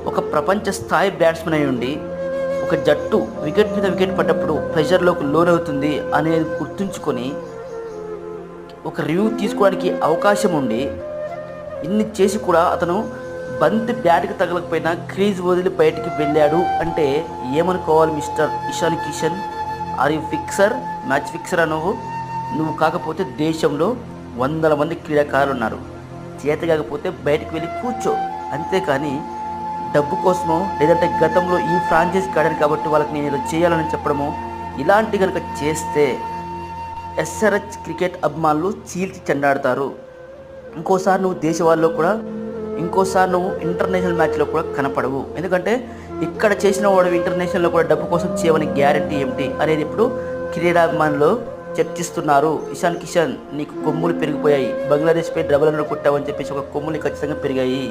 ఒక ప్రపంచ స్థాయి బ్యాట్స్మెన్ అయి ఉండి ఒక జట్టు వికెట్ మీద వికెట్ పడ్డప్పుడు ప్రెషర్లోకి లోనవుతుంది అనేది గుర్తుంచుకొని ఒక రివ్యూ తీసుకోవడానికి అవకాశం ఉండి ఇన్ని చేసి కూడా అతను బంతి బ్యాట్కి తగలకపోయినా క్రీజ్ వదిలి బయటికి వెళ్ళాడు అంటే ఏమనుకోవాలి mister Ishan Kishan? Are you fixer, match fixer నువ్వు కాకపోతే దేశంలో వందల మంది క్రీడాకారులు ఉన్నారు. చేత కాకపోతే బయటికి వెళ్ళి కూర్చో, అంతేకాని డబ్బు కోసమో లేదంటే గతంలో ఈ ఫ్రాంచైజీ కాడాను కాబట్టి వాళ్ళకి నేను ఏదో చేయాలని చెప్పడమో ఇలాంటి కనుక చేస్తే ఎస్ఆర్హెచ్ క్రికెట్ అభిమానులు చీల్చి చెండాడతారు. ఇంకోసారి నువ్వు ఇంటర్నేషనల్ మ్యాచ్లో కూడా కనపడవు. ఎందుకంటే ఇక్కడ చేసిన వాడు ఇంటర్నేషనల్లో కూడా డబ్బు కోసం చేయమని గ్యారంటీ ఏమిటి అనేది ఇప్పుడు క్రీడాభిమానులు చర్చిస్తున్నారు. ఇషాన్ కిషన్, నీకు కొమ్ములు పెరిగిపోయాయి, బంగ్లాదేశ్పై డబుల్ రన్ కొట్టావని చెప్పేసి ఒక కొమ్ములు ఖచ్చితంగా పెరిగాయి.